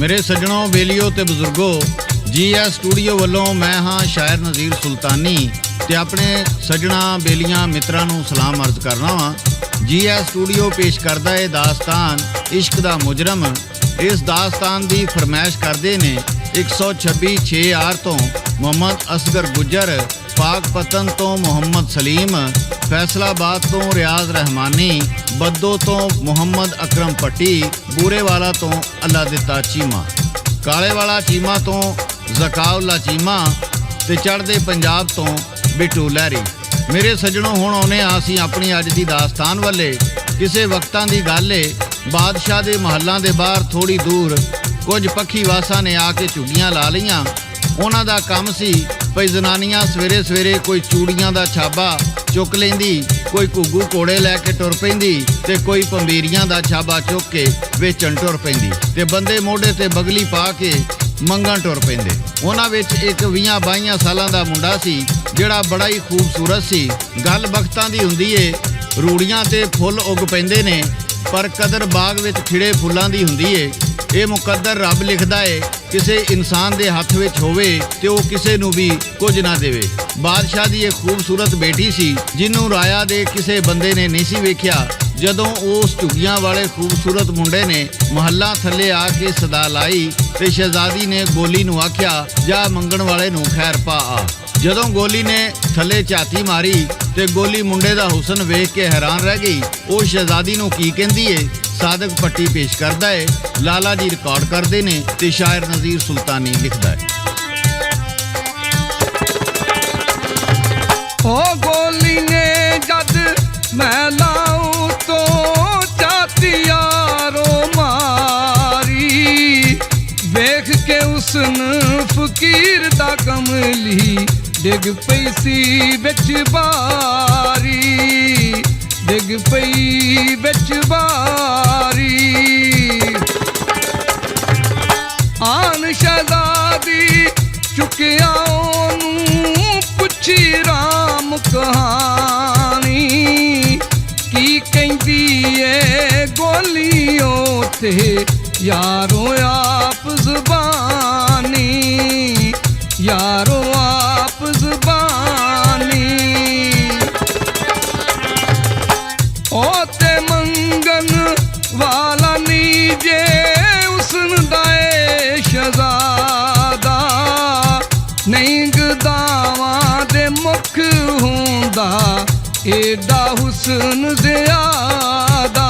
मेरे सज्जनों, बेलियो ते बजुर्गो, GS स्टूडियो वालों मैं हाँ शायर नज़ीर सुल्तानी ते अपने सज्जणा बेलियां मित्रां नूं सलाम अर्ज करना वा। GS स्टूडियो पेश करदा है दास्तान इश्क दा मुजरम। इस दास्तान दी फरमाइश करदे ने 126 6R तो मोहम्मद असगर गुज्जर, पाकपतन तो मोहम्मद सलीम, फैसलाबाद तो रियाज रहमानी, बद्दो तो मुहम्मद अकरम पट्टी, बूरेवाला तो अल्लाह दिता चीमा, काले वाला चीमा तो जकाउल्ला चीमा ते चढ़दे पंजाब तो बिट्टू लहरी। मेरे सज्जणों, हुण आउने आसी अपनी अज दी दास्तान वाले। किसे वक्तां दी गल है बादशाह दे महलां दे बाहर थोड़ी दूर कुछ पक्षी वासा ने आके झुग्गियां ला लईआं। उन्हां दा काम सी भई जनानियां सवेरे सवेरे कोई चूड़ियां दा छाबा चुक लेंदी, कोई घुग्गू कोड़े लैके टुर पैंदी ते कोई पंबीरियां दा छाबा चुक के वेचण टुर पैंदी ते बंदे मोढे ते बगली पा के मंगण टुर पैंदे। उन्हां विच एक 20-22 सालां दा मुंडा सी जिहड़ा बड़ा ही खूबसूरत सी। गल बखतां दी हुंदी ए रूड़ियां ते फुੱਲ उग पैंदे ने, पर कदर बाग विच खिड़े फुੱਲਾਂ दी हुंदी ए। ਇਹ ਮੁਕੱਦਰ ਰੱਬ ਲਿਖਦਾ ਏ ਕਿਸੇ ਇਨਸਾਨ ਦੇ ਹੱਥ ਵਿੱਚ ਹੋਵੇ ਤੇ ਉਹ ਕਿਸੇ ਨੂੰ ਵੀ ਕੁਝ ਨਾ ਦੇਵੇ। ਬਾਦਸ਼ਾਹ ਦੀ ਇਹ ਖੂਬਸੂਰਤ ਬੇਟੀ ਸੀ ਜਿਹਨੂੰ ਰਾਇਆ ਦੇ ਕਿਸੇ ਬੰਦੇ ਨੇ ਨਹੀਂ ਸੀ ਵੇਖਿਆ। ਜਦੋਂ ਉਸ ਝੁੱਗੀਆਂ ਵਾਲੇ ਖੂਬਸੂਰਤ ਮੁੰਡੇ ਨੇ ਮਹੱਲਾ ਥੱਲੇ ਆ ਕੇ ਸਦਾ ਲਾਈ ਤੇ ਸ਼ਹਿਜ਼ਾਦੀ ਨੇ ਗੋਲੀ ਨੂੰ ਆਖਿਆ, ਜਾ ਮੰਗਣ ਵਾਲੇ ਨੂੰ ਖੈਰ ਪਾ ਆ। ਜਦੋਂ ਗੋਲੀ ਨੇ ਥੱਲੇ ਝਾਤੀ ਮਾਰੀ ਤੇ ਗੋਲੀ ਮੁੰਡੇ ਦਾ ਹੁਸਨ ਵੇਖ ਕੇ ਹੈਰਾਨ ਰਹਿ ਗਈ। ਉਹ ਸ਼ਹਿਜ਼ਾਦੀ ਨੂੰ ਕੀ ਕਹਿੰਦੀ ਏ सादक पट्टी पेश करता है, लाला जी रिकॉर्ड करते ने ते शायर नज़ीर सुल्तानी लिखता है। ओ गोली ने जद मैं लाऊं तो चाती यारो मारी, वेख के उसन फकीर दा कमली डिग पई सी विच बारी, डिग पई विच बारी। आन शहजादी चुकिया ओनू पुछी राम कहानी, की कहंदी ए गोलियों ते यारो आप ज़ुबानी, यारो आप ज़ुबानी। ओ ते मंगन वाला नीजे उसन दाए शहजादा, नहीं गदावां दे मुख हुंदा एडा हुसन ज़ियादा,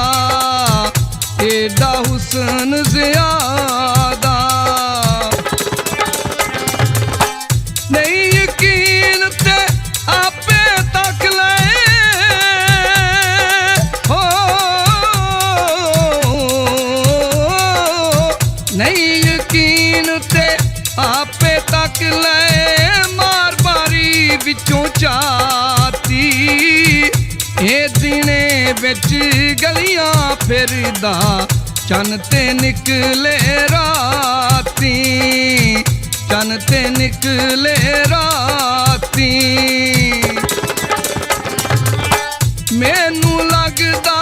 एडा हुसन ज़ियादा। नहीं यकीन ते आपे तक ले, नहीं यकीन ते आपे तक ले, मार बारी विचों चाती। ए दिने बिच गलियां फिरदा चन ते निकले राती, चन ते निकले राती। मैनू लगदा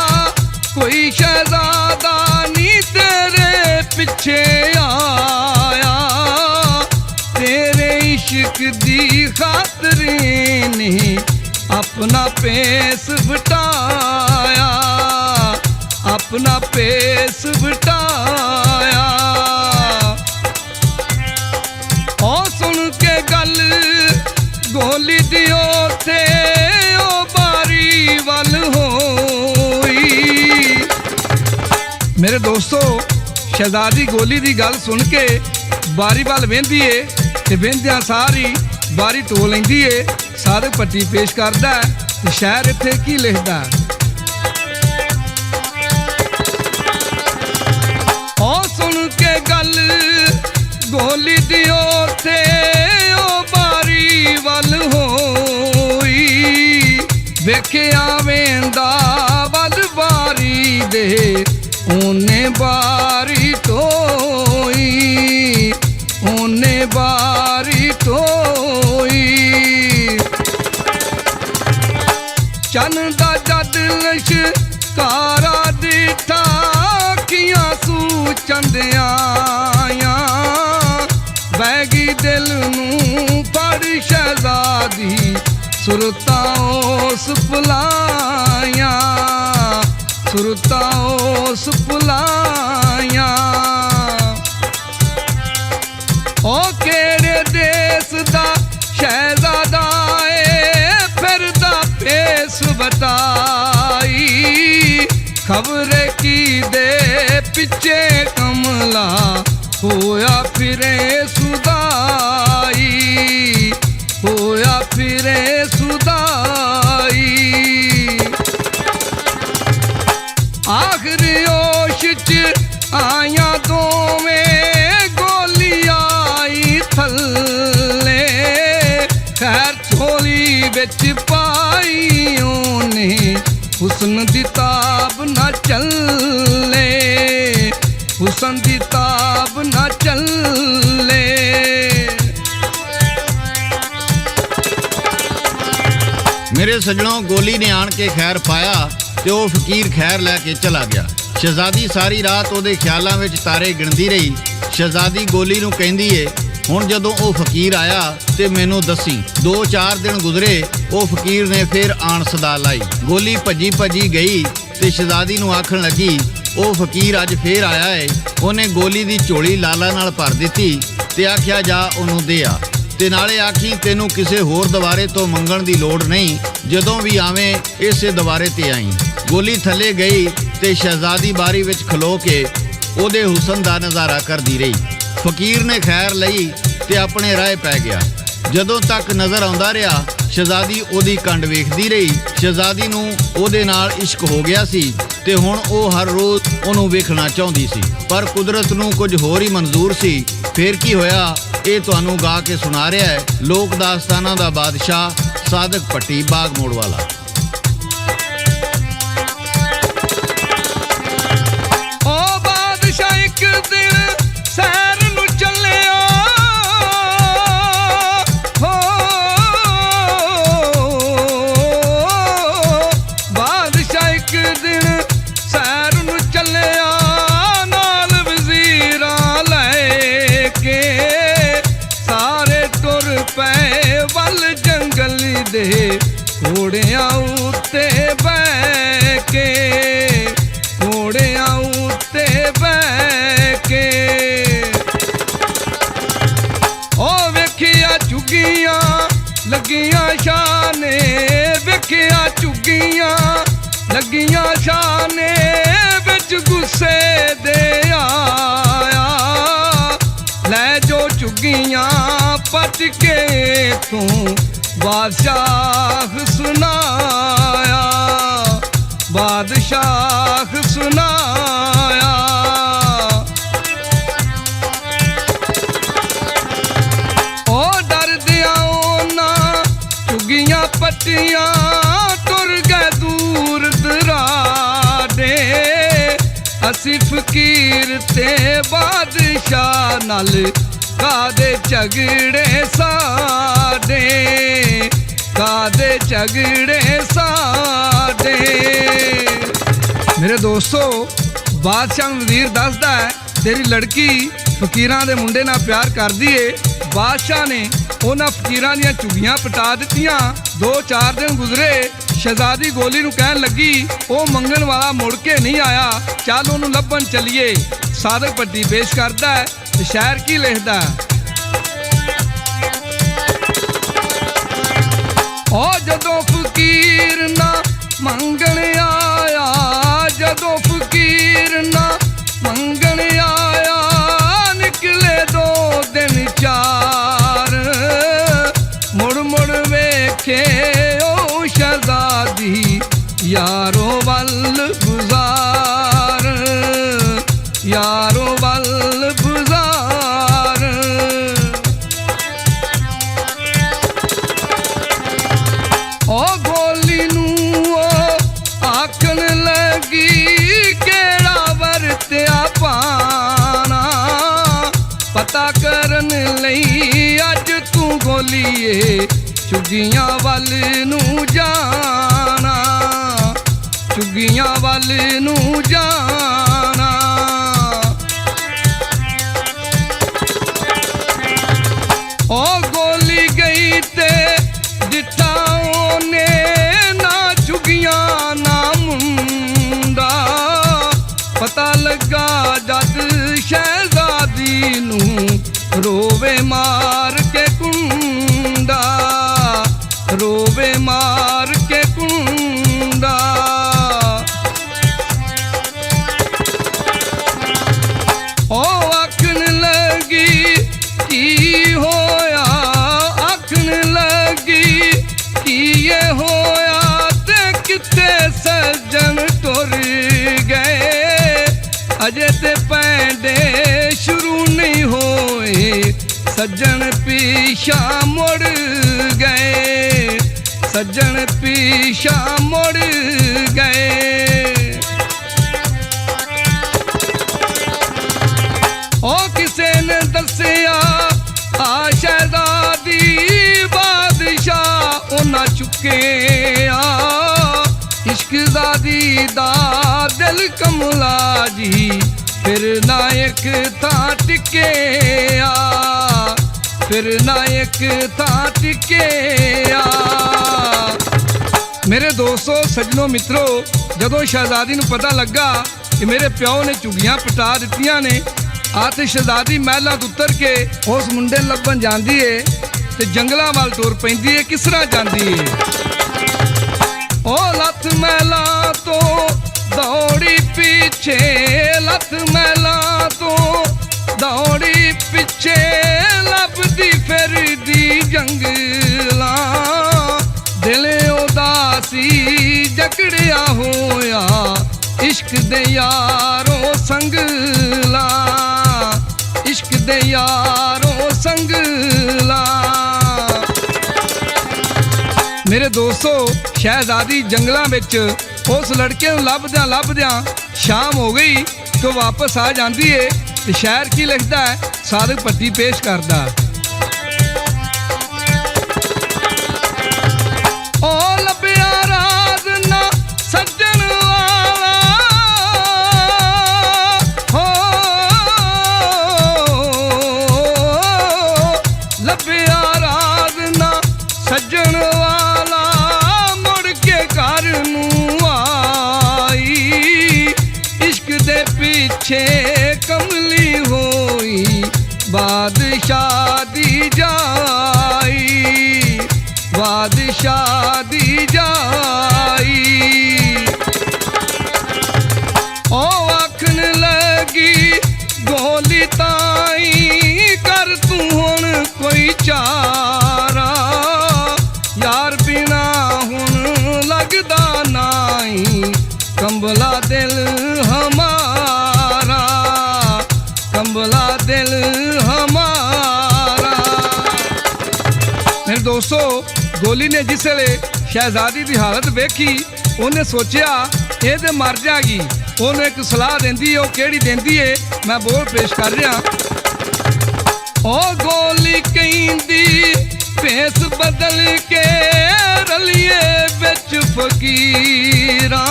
कोई शहजादा नी तेरे पिछे आया, तेरे इश्क दी खातरी नहीं अपना पेस बटाया, अपना पेस बटाया। ओ सुन के गल गोली दियो थे ओ बारी वल होई। मेरे दोस्तों, शहजादी गोली दी गल सुन के बारी वाल वेंदी है ते वेंदियां सारी बारी टो लैंदी है। सादक पट्टी पेश करदा है ते शायर इत्थे की लिखदा है। ओ सुन के गल गोली दियो थे ओ बारी वल होई, वेखिया वेंदा वल बारी दे उने बारी टोई, उने बारी टोई। चन दा जद लश्कारा दिठा कियां सू चंदियां दिल नूं फड़ शहजादी सुरतां उस भुलाइयां सुरतां उस भुलाइयां ओ केड़े देस दा शहजादा ए फिरदा भेस बटाई खबर की दे पिछे कमला होया फिरे सुदाई होया फिरे सुदाई आखिर होश च आया दोवें गोली आई थल्ले खैर झोली बिच पाई ओने हुस्न दी ताब ना चले हुस्न दी ताब ना चले मेरे सजनों गोली ने आन के खैर पाया ते ਉਹ ਫਕੀਰ ਖੈਰ ਲੈ ਕੇ ਚਲਾ ਗਿਆ। ਸ਼ਹਿਜ਼ਾਦੀ ਸਾਰੀ ਰਾਤ ਉਹਦੇ ਖਿਆਲਾਂ ਵਿੱਚ ਤਾਰੇ ਗਿਣਦੀ ਰਹੀ। ਸ਼ਹਿਜ਼ਾਦੀ ਗੋਲੀ ਨੂੰ ਕਹਿੰਦੀ ਏ ਹੁਣ ਜਦੋਂ ਉਹ ਫਕੀਰ ਆਇਆ ਤੇ ਮੈਨੂੰ ਦੱਸੀ। 2-4 ਦਿਨ ਗੁਜ਼ਰੇ ਉਹ ਫਕੀਰ ਨੇ ਫਿਰ ਆਣ ਸਦਾ ਲਾਈ। ਗੋਲੀ ਭੱਜੀ ਭੱਜੀ ਗਈ ਤੇ ਸ਼ਹਿਜ਼ਾਦੀ ਨੂੰ ਆਖਣ ਲੱਗੀ ਉਹ ਫਕੀਰ ਅੱਜ ਫੇਰ ਆਇਆ ਏ। ਉਹਨੇ ਗੋਲੀ ਦੀ ਝੋਲੀ ਲਾਲਾ ਨਾਲ ਭਰ ਦਿੱਤੀ ਤੇ ਆਖਿਆ ਜਾ ਉਹਨੂੰ ਦੇ ਆ ਤੇ ਨਾਲੇ ਆਖੀ ਤੈਨੂੰ ਕਿਸੇ ਹੋਰ ਦਵਾਰੇ ਤੋਂ ਮੰਗਣ ਦੀ ਲੋੜ ਨਹੀਂ ਜਦੋਂ ਵੀ ਆਵੇਂ ਇਸੇ ਦਵਾਰੇ ਤੇ ਆਈ। ਗੋਲੀ ਥੱਲੇ ਗਈ ਤੇ ਸ਼ਹਿਜ਼ਾਦੀ ਬਾਰੀ ਵਿੱਚ ਖਲੋ ਕੇ ਉਹਦੇ ਹੁਸਨ ਦਾ ਨਜ਼ਾਰਾ ਕਰਦੀ ਰਹੀ। ਫਕੀਰ ਨੇ ਖੈਰ ਲਈ ਤੇ ਆਪਣੇ ਰਾਹ ਪੈ ਗਿਆ। ਜਦੋਂ ਤੱਕ ਨਜ਼ਰ ਆਉਂਦਾ ਰਿਹਾ ਸ਼ਹਿਜ਼ਾਦੀ ਉਹਦੀ ਕੰਡ ਵੇਖਦੀ ਰਹੀ। ਸ਼ਹਿਜ਼ਾਦੀ ਨੂੰ ਉਹਦੇ ਨਾਲ ਇਸ਼ਕ ਹੋ ਗਿਆ ਸੀ ਤੇ ਹੁਣ ਉਹ ਹਰ ਰੋਜ਼ ਉਹਨੂੰ ਵੇਖਣਾ ਚਾਹੁੰਦੀ ਸੀ ਪਰ ਕੁਦਰਤ ਨੂੰ ਕੁਝ ਹੋਰ ਹੀ ਮਨਜ਼ੂਰ ਸੀ। ਫੇਰ ਕੀ ਹੋਇਆ ਇਹ ਤੁਹਾਨੂੰ ਗਾ ਕੇ ਸੁਣਾ ਰਿਹਾ ਹੈ ਲੋਕ ਦਾਸਤਾਨਾਂ ਦਾ ਬਾਦਸ਼ਾਹ ਸਾਦਕ ਭੱਟੀ ਬਾਗ ਮੋੜ ਵਾਲਾ। ਓ ਬਾਦਸ਼ਾਹ ਇੱਕ ਦਿਨ ਸੈਰ ਨੂੰ ਚੱਲਿਆ ਹੋ ਬਾਦਸ਼ਾਹ ਇੱਕ ਦਿਨ ਸੈਰ ਨੂੰ ਚੱਲਿਆ ਨਾਲ ਵਜ਼ੀਰਾਂ ਲੈ ਕੇ ਸਾਰੇ ਟੁਰ ਪਏ ਵੱਲ ਜੰਗਲ ਦੇ ਘੋੜਿਆਂ ਉੱਤੇ ਬਹਿ ਕੇ ਘੋੜਿਆਂ ਉੱਤੇ ਬਹਿ ਕੇ ਉਹ ਵੇਖਿਆ ਝੁੱਗੀਆਂ ਲੱਗੀਆਂ ਸ਼ਾਨੇ ਵੇਖਿਆ ਝੁੱਗੀਆਂ ਲੱਗੀਆਂ ਸ਼ਾਨੇ ਵਿੱਚ ਗੁੱਸੇ ਦੇ ਆਇਆ ਲੈ ਜੋ ਝੁੱਗੀਆਂ ਪੱਟ ਕੇ ਤੂੰ ਬਾਦਸ਼ਾਹ ਸੁਨਾਇਆ ਬਾਦਸ਼ਾਹ ਸੁਨਾਇਆ ਉਹ ਡਰਦਿਆਂ ਉਹਨਾਂ ਝੁੱਗੀਆਂ ਪੱਟੀਆਂ ਤੁਰ ਗਏ ਦੂਰ ਦਰਾਡੇ ਅਸੀਂ ਫਕੀਰ ਤੇ ਬਾਦਸ਼ਾਹ ਨਾਲ ਕਾਦੇ ਝਗੜੇ ਸਾਡੇ ਕਾਦੇ ਝਗੜੇ ਸਾਡੇ ਮੇਰੇ ਦੋਸਤੋ ਬਾਦਸ਼ਾਹ ਨੂੰ ਵਜ਼ੀਰ ਦੱਸਦਾ ਹੈ ਤੇਰੀ ਲੜਕੀ ਫਕੀਰਾਂ ਦੇ ਮੁੰਡੇ ਨਾਲ ਪਿਆਰ ਕਰਦੀ ਏ। ਬਾਦਸ਼ਾਹ ਨੇ ਉਹਨਾਂ ਫਕੀਰਾਂ ਦੀਆਂ ਝੁੱਗੀਆਂ ਪਟਾ ਦਿੱਤੀਆਂ। 2-4 ਦਿਨ ਗੁਜ਼ਰੇ ਸ਼ਹਿਜ਼ਾਦੀ ਗੋਲੀ ਨੂੰ ਕਹਿਣ ਲੱਗੀ ਉਹ ਮੰਗਣ ਵਾਲਾ ਮੁੜ ਕੇ ਨਹੀਂ ਆਇਆ ਚੱਲ ਉਹਨੂੰ ਲੱਭਣ ਚੱਲੀਏ। ਸਾਦਕ ਭੱਟੀ ਪੇਸ਼ ਕਰਦਾ ਹੈ ਤੇ ਸ਼ਾਇਰ ਕੀ ਲਿਖਦਾ ਉਹ ਜਦੋਂ ਫਕੀਰ ਨਾ ਮੰਗਣ ਆਇਆ ਜਦੋਂ ਫਕੀਰ ਨਾ ਮੰਗਣ ਆਇਆ ਨਿਕਲੇ 2 ਦਿਨ 4 ਮੁੜ ਮੁੜ ਵੇਖੇ ਉਹ ਸ਼ਹਿਜ਼ਾਦੀ ਯਾਰੋ ਵੱਲ ਗੁਜ਼ਾਰ ਯਾਰੋ ਵੱਲ ਗੁਜ਼ਾਰ ਉਹ ਗੋਲੀ ਨੂੰ ਉਹ ਆਖਣ ਲੱਗੀ ਕਿਹੜਾ ਵਰਤਿਆ ਪਾਣਾ ਪਤਾ ਕਰਨ ਲਈ ਅੱਜ ਤੂੰ ਗੋਲੀਏ ਝੁੱਗੀਆਂ ਵੱਲ ਨੂੰ ਜਾਣਾ ਝੁੱਗੀਆਂ ਵੱਲ ਨੂੰ ਜਾਣਾ ਲੱਗਾ ਜਦ ਸ਼ਹਿਜ਼ਾਦੀ ਨੂੰ ਰੋਵੇ ਮਾਰ ਕੇ ਕੁੰਡਾ, ਰੋਵੇ ਮਾਰ ਕੇ ਕੁੰਡਾ। ਉਹ ਆਖਣ ਲੱਗੀ ਕੀ ਹੋਇਆ, ਆਖਣ ਲੱਗੀ ਕੀ ਇਹ ਹੋਇਆ ਤੇ ਕਿੱਥੇ ਸੱਜਣ ਟੁਰ ਗਏ। ਅਜੇ ਤੇ ਪੈਂਡੇ ਸ਼ੁਰੂ ਨਹੀਂ ਹੋਏ, ਸੱਜਣ ਪਿਛਾ ਮੁੜ ਗਏ, ਸੱਜਣ ਪਿਛਾ ਮੁੜ ਗਏ। ਉਹ ਕਿਸੇ ਨੇ ਦੱਸਿਆ ਆ ਸ਼ਹਿਜ਼ਾਦੀ ਬਾਦਸ਼ਾਹ ਉਹਨਾਂ ਚੁੱਕਿਆ, ਇਸ਼ਕਜ਼ਾਦੀ ਦਾ ਦਿਲ ਕਮਲਾ ਜੀ ਫਿਰ ਨਾ ਇੱਕ ਥਾਂ ਟਿਕਿਆ, ਫਿਰ ਨਾ ਇੱਕ ਥਾਂ ਟਿਕਿਆ। ਮੇਰੇ ਦੋਸਤੋ ਸੱਜਣੋ ਮਿੱਤਰੋ, ਜਦੋਂ ਸ਼ਹਿਜ਼ਾਦੀ ਨੂੰ ਪਤਾ ਲੱਗਾ ਕਿ ਮੇਰੇ ਪਿਓ ਨੇ ਝੁੱਗੀਆਂ ਪਟਾ ਦਿੱਤੀਆਂ ਨੇ, ਆਤੇ ਸ਼ਹਿਜ਼ਾਦੀ ਮਹਿਲਾਂ ਤੋਂ ਉਤਰ ਕੇ ਉਸ ਮੁੰਡੇ ਨੂੰ ਲੱਭਣ ਜਾਂਦੀ ਏ ਤੇ ਜੰਗਲਾਂ ਵੱਲ ਤੁਰ ਪੈਂਦੀ ਏ। ਕਿਸ ਤਰ੍ਹਾਂ ਜਾਂਦੀ ਏ? ਉਹ ਲੱਥ ਮਹਿਲਾਂ ਤੋਂ ਦੌੜੀ ਪਿੱਛੇ, ਲੱਥ ਮਹਿਲਾਂ ਤੋਂ ਦੌੜੀ ਪਿੱਛੇ, ਲੱਭਦੀ ਫਿਰਦੀ ਜੰਗਲਾਂ। ਦਿਲ ਉਦਾਸੀ ਜਕੜਿਆ ਹੋਇਆ ਇਸ਼ਕ ਦੇ ਯਾਰੋ ਸੰਗਲਾ, ਇਸ਼ਕ ਦੇ ਯਾਰੋ ਸੰਗਲਾ। ਮੇਰੇ ਦੋਸਤੋ ਸ਼ਹਿਜ਼ਾਦੀ ਜੰਗਲਾਂ ਵਿੱਚ ਉਸ ਲੜਕੇ ਨੂੰ ਲੱਭਦਿਆਂ ਲੱਭਦਿਆਂ ਸ਼ਾਮ ਹੋ ਗਈ ਤੇ ਵਾਪਸ ਆ ਜਾਂਦੀ ਏ ਤੇ ਸ਼ਾਇਰ ਕੀ ਲਿਖਦਾ ਹੈ, ਸਾਦਿਕ ਭੱਟੀ ਪੇਸ਼ ਕਰਦਾ। ਉਹ ਲੱਭਿਆ ਰਾਜ ਨਾ ਸੱਜਣ ਵਾਲਾ, ਹੋ ਲੱਭਿਆ ਰਾਜ ਨਾ ਸੱਜਣ ਵਾਲਾ, ਮੁੜ ਕੇ ਘਰ ਨੂੰ ਆਈ। ਇਸ਼ਕ ਦੇ ਪਿੱਛੇ ਕਮਲੀ ਹੋਈ ਬਾਦਸ਼ਾਹ ਦੀ ਜਾਈ, ਬਾਦਸ਼ਾਹ ਦੀ ਜਾਈ। ਉਹ ਆਖਣ ਲੱਗੀ ਗੋਲੀ ਤਾਈ ਕਰ ਤੂੰ ਹੁਣ ਕੋਈ ਚਾਰਾ, ਯਾਰ ਬਿਨਾ ਹੁਣ ਲੱਗਦਾ ਨਾਈ ਕੰਬਲਾ ਦਿਲ ਹਮਾਰਾ, ਕੰਬਲਾ ਦਿਲ ਹਮਾਰਾ। ਮੇਰੇ ਦੋਸਤੋ ਗੋਲੀ ਨੇ ਜਿਸ ਵੇਲੇ ਸ਼ਹਿਜ਼ਾਦੀ ਦੀ ਹਾਲਤ ਵੇਖੀ, ਉਹਨੇ ਸੋਚਿਆ ਇਹ ਤੇ ਮਰ ਜਾਗੀ। ਉਹਨੂੰ ਇੱਕ ਸਲਾਹ ਦਿੰਦੀ, ਉਹ ਕਿਹੜੀ ਦਿੰਦੀ ਏ ਮੈਂ ਬੋਲ ਪੇਸ਼ ਕਰ ਰਿਹਾ। ਉਹ ਗੋਲੀ ਕਹਿੰਦੀ ਭੇਸ ਬਦਲ ਕੇ ਰਲੀਏ ਵਿੱਚ ਫਕੀਰਾਂ,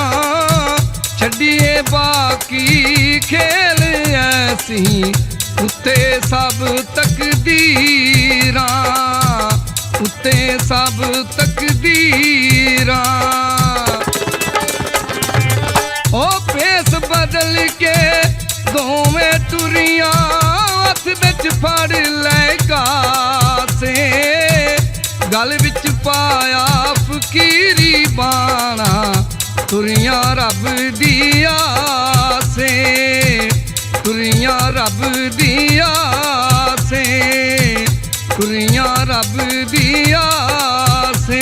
ਛੱਡੀਏ ਬਾਕੀ ਖੇਲ ਐਸੀ ਉੱਤੇ ਸਭ ਤਕਦੀਰਾਂ, ਉੱਤੇ ਸਭ ਤਕਦੀਰਾਂ। ਉਹ ਭੇਸ ਬਦਲ ਕੇ ਦੋਵੇਂ ਟੁਰੀਆਂ, ਹੱਥ ਵਿੱਚ ਫੜ ਲੈ ਕਾਸੇ, ਗਲ ਵਿੱਚ ਪਾਇਆ ਫਕੀਰੀ ਬਾਣਾ, ਤੁਰੀਆਂ ਰੱਬ ਦੀ ਆਸੇ, ਤੁਰੀਆਂ ਰੱਬ ਦੀ ਆਸੇ, ਤੁਰੀਆਂ ਰੱਬ ਦੀ ਆਸੇ।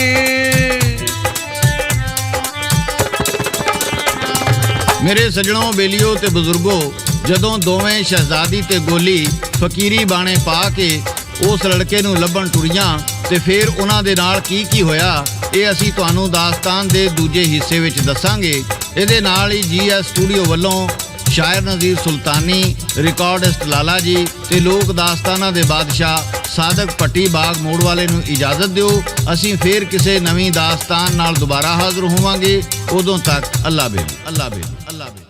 ਮੇਰੇ ਸੱਜਣੋ ਬੇਲੀਓ ਤੇ ਬਜ਼ੁਰਗੋ, ਜਦੋਂ ਦੋਵੇਂ ਸ਼ਹਿਜ਼ਾਦੀ ਤੇ ਗੋਲੀ ਫਕੀਰੀ ਬਾਣੇ ਪਾ ਕੇ ਉਸ ਲੜਕੇ ਨੂੰ ਲੱਭਣ ਟੁਰੀਆਂ ਤੇ ਫਿਰ ਉਹਨਾਂ ਦੇ ਨਾਲ ਕੀ ਹੋਇਆ, ਇਹ ਅਸੀਂ ਤੁਹਾਨੂੰ ਦਾਸਤਾਨ ਦੇ ਦੂਜੇ ਹਿੱਸੇ ਵਿੱਚ ਦੱਸਾਂਗੇ। ਇਹਦੇ ਨਾਲ ਹੀ GS ਸਟੂਡੀਓ ਵੱਲੋਂ ਸ਼ਾਇਰ ਨਜ਼ੀਰ ਸੁਲਤਾਨੀ, ਰਿਕਾਰਡਿਸਟ ਲਾਲਾ ਜੀ ਤੇ ਲੋਕ ਦਾਸਤਾਨਾਂ ਦੇ ਬਾਦਸ਼ਾਹ ਸਾਦਿਕ ਭੱਟੀ ਬਾਗ ਮੋੜ ਵਾਲੇ ਨੂੰ ਇਜਾਜ਼ਤ ਦਿਓ। ਅਸੀਂ ਫੇਰ ਕਿਸੇ ਨਵੀਂ ਦਾਸਤਾਨ ਨਾਲ ਦੁਬਾਰਾ ਹਾਜ਼ਰ ਹੋਵਾਂਗੇ। ਉਦੋਂ ਤੱਕ ਅੱਲਾ ਬੇਲੀ, ਅੱਲਾ ਬੇਲੀ, ਅੱਲਾ ਬੇਲੀ।